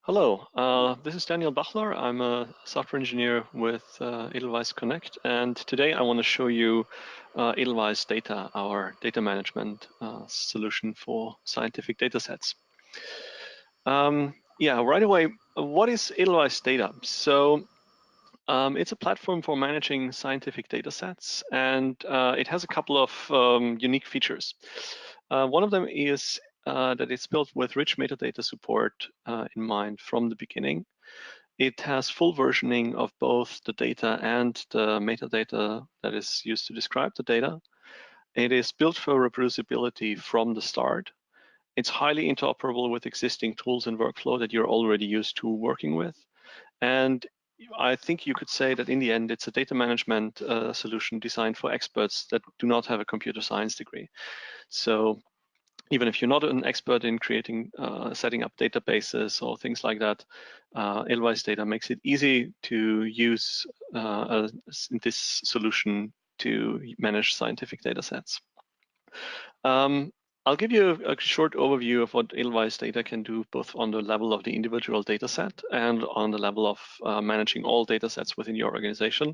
Hello, this is Daniel Bachler. I'm a software engineer with Edelweiss Connect, and today I want to show you EdelweissData, our data management solution for scientific data sets. Right away, what is EdelweissData? So it's a platform for managing scientific data sets, and it has a couple of unique features. One of them is that it's built with rich metadata support in mind from the beginning. It has full versioning of both the data and the metadata that is used to describe the data. It is built for reproducibility from the start. It's highly interoperable with existing tools and workflow that you're already used to working with. And I think you could say that in the end, it's a data management solution designed for experts that do not have a computer science degree. So even if you're not an expert in creating, setting up databases or things like that, EdelweissData makes it easy to use this solution to manage scientific data sets. I'll give you a short overview of what EdelweissData can do, both on the level of the individual data set and on the level of managing all data sets within your organization.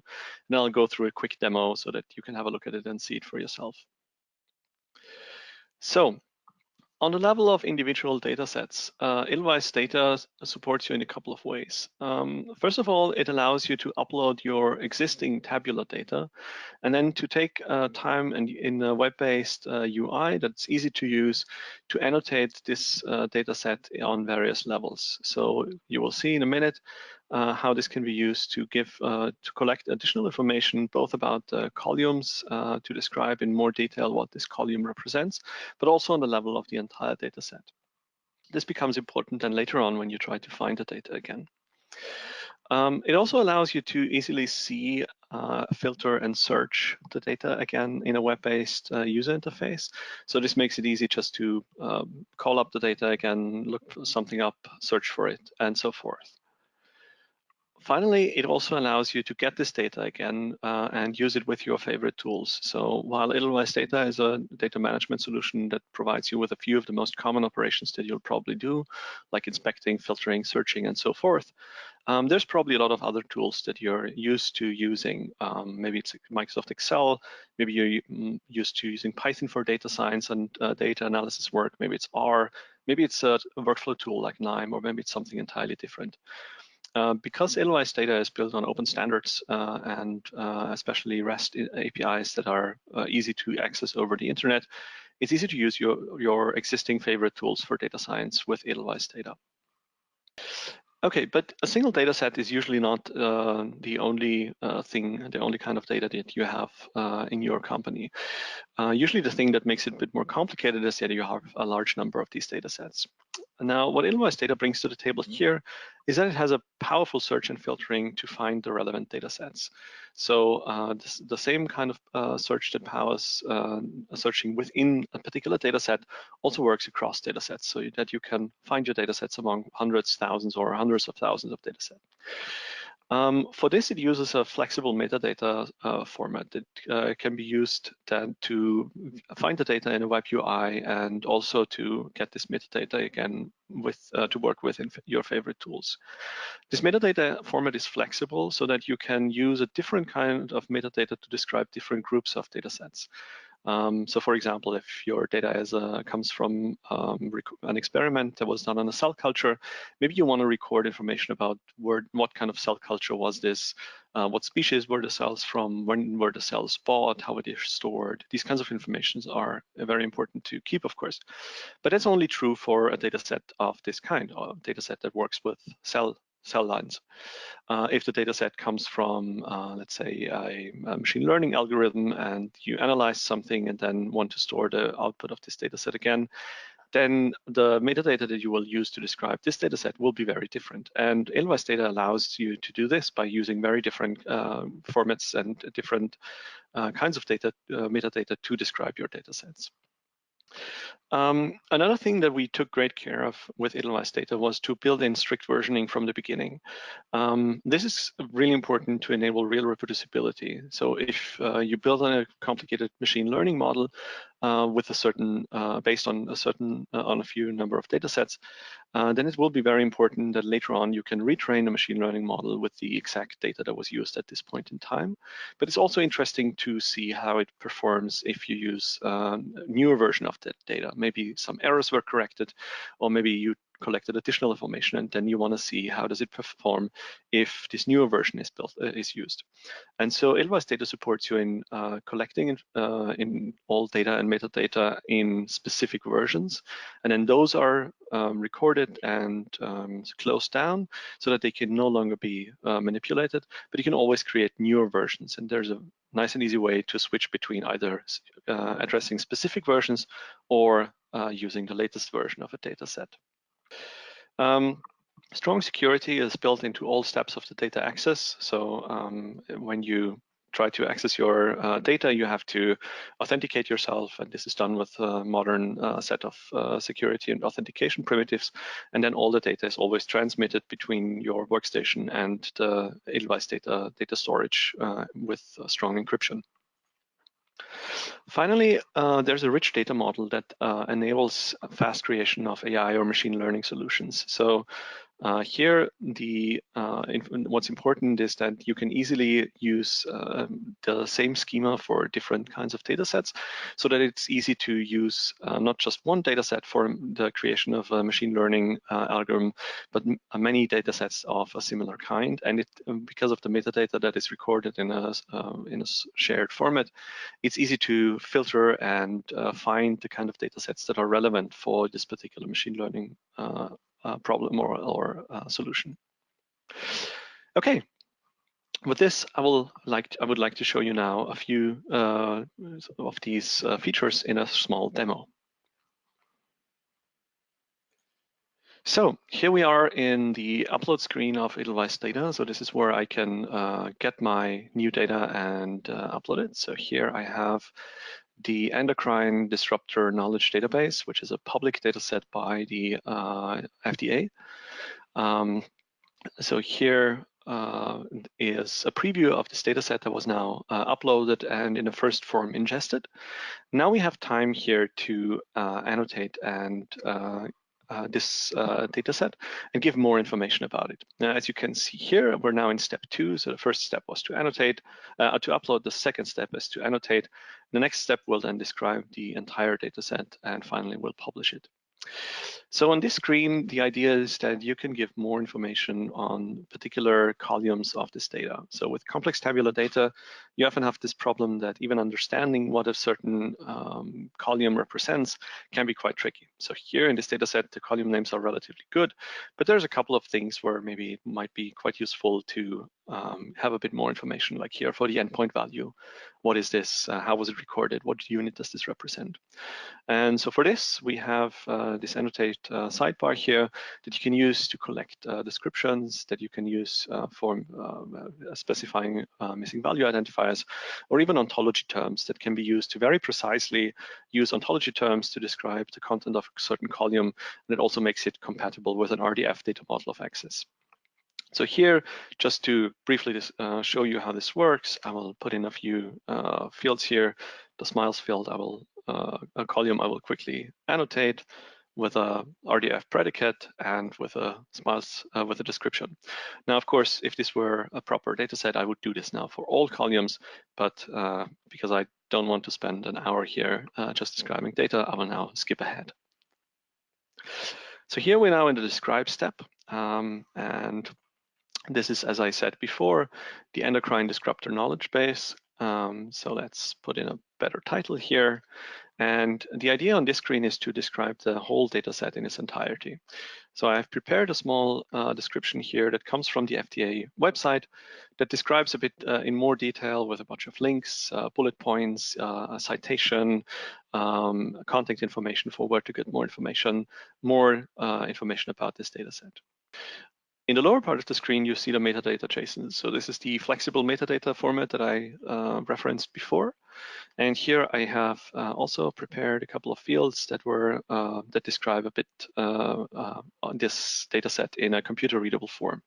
And I'll go through a quick demo so that you can have a look at it and see it for yourself. So, on the level of individual data sets, EdelweissData supports you in a couple of ways. First of all, it allows you to upload your existing tabular data and then to take time and in a web-based UI that's easy to use to annotate this data set on various levels. So you will see in a minute how this can be used to collect additional information, both about columns to describe in more detail what this column represents, but also on the level of the entire data set. This becomes important then later on when you try to find the data again. It also allows you to easily see, filter, and search the data again in a web-based user interface. So this makes it easy just to call up the data again, look something up, search for it, and so forth. Finally, it also allows you to get this data again and use it with your favorite tools. So while EdelweissData is a data management solution that provides you with a few of the most common operations that you'll probably do, like inspecting, filtering, searching, and so forth, there's probably a lot of other tools that you're used to using. Maybe it's Microsoft Excel, maybe you're used to using Python for data science and data analysis work, maybe it's R, maybe it's a workflow tool like KNIME, or maybe it's something entirely different. Because EdelweissData is built on open standards and especially REST APIs that are easy to access over the internet, it's easy to use your existing favorite tools for data science with EdelweissData. Okay, but a single data set is usually not the only the only kind of data that you have in your company. Usually the thing that makes it a bit more complicated is that you have a large number of these data sets. Now, what EdelweissData brings to the table here is that it has a powerful search and filtering to find the relevant data sets. So the same kind of search that powers searching within a particular data set also works across data sets, so that you can find your data sets among hundreds, thousands, or hundreds of thousands of data sets. For this, it uses a flexible metadata format that can be used then to find the data in a web UI and also to get this metadata again to work with in your favorite tools. This metadata format is flexible so that you can use a different kind of metadata to describe different groups of data sets. So for example, if your data comes from an experiment that was done on a cell culture, maybe you want to record information about what kind of cell culture was this, what species were the cells from, when were the cells bought, how were they stored. These kinds of information are very important to keep, of course. But that's only true for a data set of this kind, or a data set that works with cell lines. If the data set comes from, let's say, a machine learning algorithm and you analyze something and then want to store the output of this data set again, then the metadata that you will use to describe this data set will be very different. And EdelweissData allows you to do this by using very different formats and different kinds of metadata to describe your data sets. Another thing that we took great care of with EdelweissData was to build in strict versioning from the beginning. This is really important to enable real reproducibility. So if you build on a complicated machine learning model, with a certain, based on a certain, on a few number of data sets, then it will be very important that later on you can retrain a machine learning model with the exact data that was used at this point in time. But it's also interesting to see how it performs if you use a newer version of that data. Maybe some errors were corrected, or maybe you collected additional information, and then you want to see how does it perform if this newer version is used. And so Edelweiss Data supports you in collecting in all data and metadata in specific versions, and then those are recorded and closed down so that they can no longer be manipulated, but you can always create newer versions. And there's a nice and easy way to switch between either addressing specific versions or using the latest version of a data set. Strong security is built into all steps of the data access. So when you try to access your data, you have to authenticate yourself, and this is done with a modern set of security and authentication primitives. And then all the data is always transmitted between your workstation and the Edelweiss data storage with strong encryption. Finally, there's a rich data model that enables fast creation of AI or machine learning solutions. So here, what's important is that you can easily use the same schema for different kinds of data sets, so that it's easy to use not just one data set for the creation of a machine learning algorithm, but many data sets of a similar kind. And because of the metadata that is recorded in a shared format, it's easy to filter and find the kind of data sets that are relevant for this particular machine learning problem or solution. Okay, with this, I would like to show you now a few of these features in a small demo. So here we are in the upload screen of EdelweissData. So this is where I can get my new data and upload it. So here I have the endocrine disruptor knowledge database, which is a public data set by the FDA. So here is a preview of this data set that was now uploaded and in a first form ingested. Now we have time here to annotate and this data set and give more information about it. Now, as you can see here, we're now in step 2. So the first step was to annotate, to upload. The second step is to annotate. The next step will then describe the entire data set, and finally we'll publish it. So on this screen, the idea is that you can give more information on particular columns of this data. So with complex tabular data, you often have this problem that even understanding what a certain column represents can be quite tricky. So here in this data set, the column names are relatively good, but there's a couple of things where maybe it might be quite useful to have a bit more information, like here for the endpoint value. What is this? How was it recorded? What unit does this represent? And so for this, we have this annotate sidebar here that you can use to collect descriptions, that you can use for specifying missing value identifiers, or even ontology terms that can be used to very precisely use ontology terms to describe the content of a certain column. And it also makes it compatible with an RDF data model of access. So here, just to briefly show you how this works, I will put in a few fields here. The smiles field, a column I will quickly annotate with a RDF predicate and with a smiles with a description. Now, of course, if this were a proper data set, I would do this now for all columns, but because I don't want to spend an hour here just describing data, I will now skip ahead. So here we're now in the describe step, and this is, as I said before, the endocrine disruptor knowledge base. So let's put in a better title here. And the idea on this screen is to describe the whole data set in its entirety. So I've prepared a small description here that comes from the FDA website that describes a bit in more detail with a bunch of links, bullet points, a citation, contact information for where to get more information about this data set. In the lower part of the screen, you see the metadata JSON. So this is the flexible metadata format that I referenced before. And here I have also prepared a couple of fields that were that describe a bit on this data set in a computer readable form.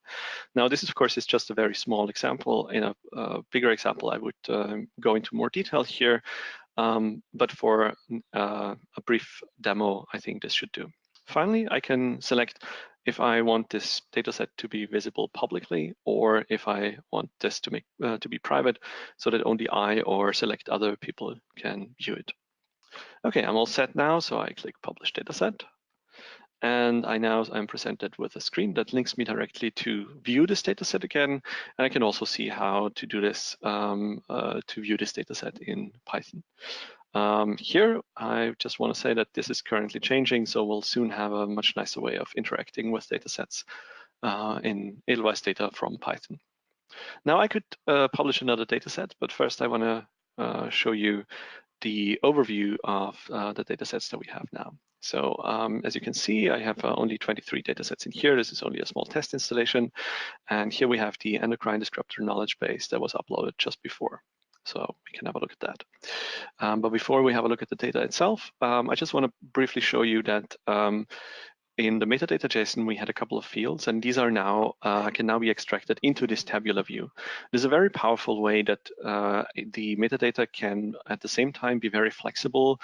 Now, this, of course, is just a very small example. In a bigger example, I would go into more detail here. but for a brief demo, I think this should do. Finally, I can select if I want this dataset to be visible publicly, or if I want this to be private, so that only I or select other people can view it. Okay, I'm all set now, so I click Publish Dataset. And I'm presented with a screen that links me directly to view this dataset again. And I can also see how to do this to view this dataset in Python. Here, I just want to say that this is currently changing, so we'll soon have a much nicer way of interacting with datasets in Edelweiss data from Python. Now I could publish another dataset, but first I want to show you the overview of the datasets that we have now. So as you can see, I have only 23 datasets in here. This is only a small test installation. And here we have the endocrine disruptor knowledge base that was uploaded just before. So we can have a look at that. But before we have a look at the data itself, I just want to briefly show you that in the metadata JSON, we had a couple of fields, and these are now can now be extracted into this tabular view. This is a very powerful way that the metadata can, at the same time, be very flexible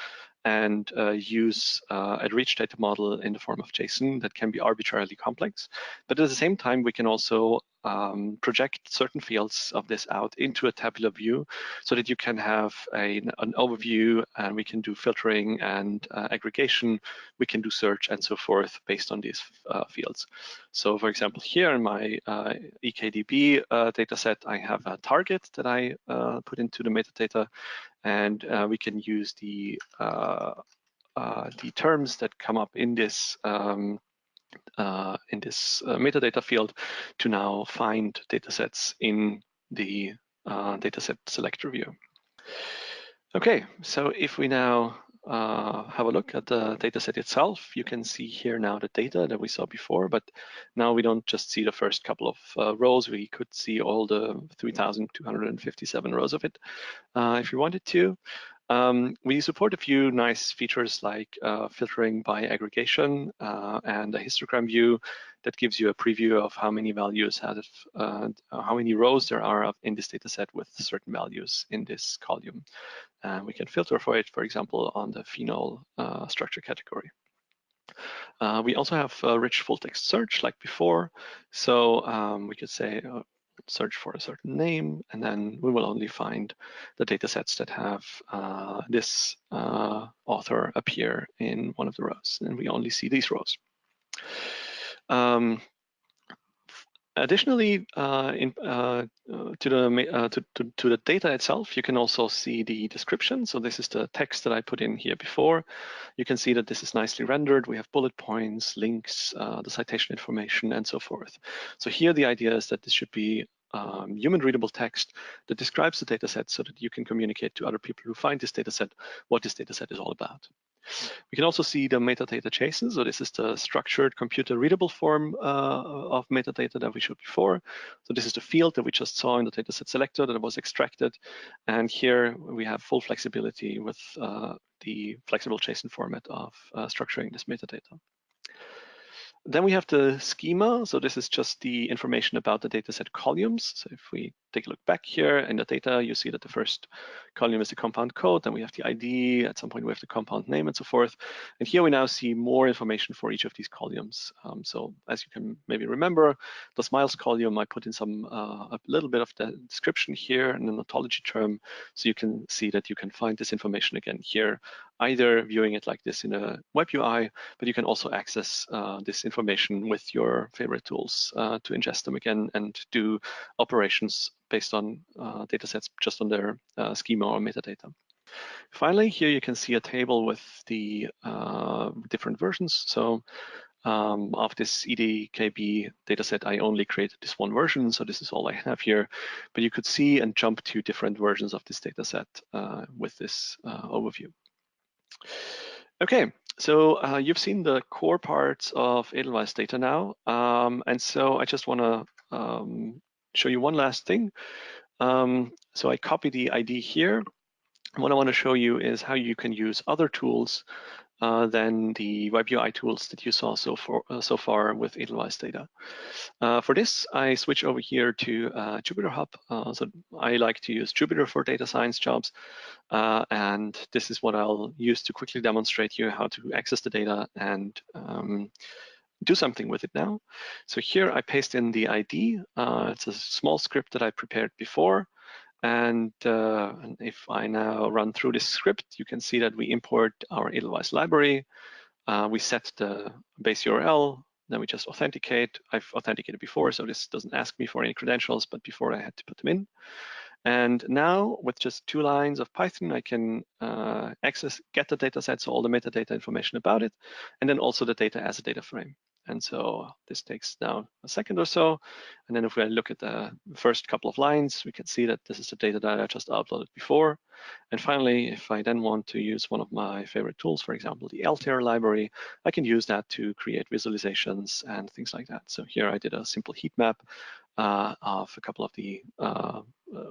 and use a rich data model in the form of JSON that can be arbitrarily complex. But at the same time, we can also project certain fields of this out into a tabular view so that you can have an overview, and we can do filtering and aggregation. We can do search and so forth based on these fields. So for example, here in my EKDB dataset, I have a target that I put into the metadata, and we can use the terms that come up in this metadata field to now find datasets in the dataset selector view. Okay, so if we now have a look at the dataset itself, you can see here now the data that we saw before, but now we don't just see the first couple of rows. We could see all the 3,257 rows of it if you wanted to. We support a few nice features like filtering by aggregation and a histogram view that gives you a preview of how many values how many rows there are in this dataset with certain values in this column. And we can filter for it, for example, on the phenol structure category. We also have rich full text search like before. So we could say, search for a certain name, and then we will only find the datasets that have this author appear in one of the rows, and we only see these rows. Additionally, to the data itself, you can also see the description. So this is the text that I put in here before. You can see that this is nicely rendered. We have bullet points, links, the citation information, and so forth. So here the idea is that this should be human readable text that describes the dataset so that you can communicate to other people who find this dataset what this dataset is all about. We can also see the metadata JSON. So this is the structured computer readable form of metadata that we showed before. So this is the field that we just saw in the dataset selector that was extracted. And here we have full flexibility with the flexible JSON format of structuring this metadata. Then we have the schema. So this is just the information about the dataset columns. So if we take a look back here in the data, you see that the first column is the compound code, then we have the ID, at some point we have the compound name and so forth. And here we now see more information for each of these columns. So as you can maybe remember, the SMILES column, I put in a little bit of the description here and an ontology term, so you can see that you can find this information again here, either viewing it like this in a web UI, but you can also access this information with your favorite tools to ingest them again and do operations based on datasets just on their schema or metadata. Finally, here you can see a table with the different versions. So of this EDKB dataset, I only created this one version, so this is all I have here. But you could see and jump to different versions of this dataset with this overview. Okay, so you've seen the core parts of Edelweiss data now, and so I just want to show you one last thing. So I copy the ID here. What I want to show you is how you can use other tools than the web UI tools that you saw so far with EdelweissData. For this, I switch over here to Jupyter Hub. So I like to use Jupyter for data science jobs. And this is what I'll use to quickly demonstrate you how to access the data and do something with it now. So here I paste in the ID. It's a small script that I prepared before. And if I now run through this script, you can see that we import our Edelweiss library. We set the base URL, then we just authenticate. I've authenticated before, so this doesn't ask me for any credentials, but before I had to put them in. And now with just 2 lines of Python, I can get the data set, so all the metadata information about it, and then also the data as a data frame. And so this takes now a second or so. And then if we look at the first couple of lines, we can see that this is the data that I just uploaded before. And finally, if I then want to use one of my favorite tools, for example, the LTR library, I can use that to create visualizations and things like that. So here I did a simple heat map of a couple of the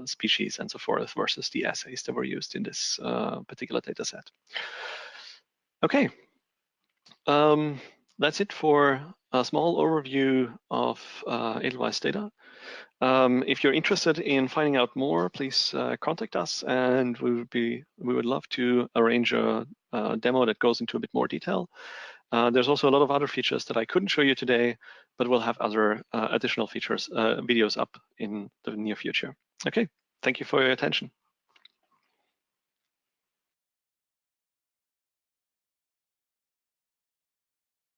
species and so forth versus the assays that were used in this particular data set. Okay, that's it for a small overview of EdelweissData. If you're interested in finding out more, please contact us, and we would love to arrange a demo that goes into a bit more detail. There's also a lot of other features that I couldn't show you today, but we'll have other additional features, videos up in the near future. Okay, thank you for your attention.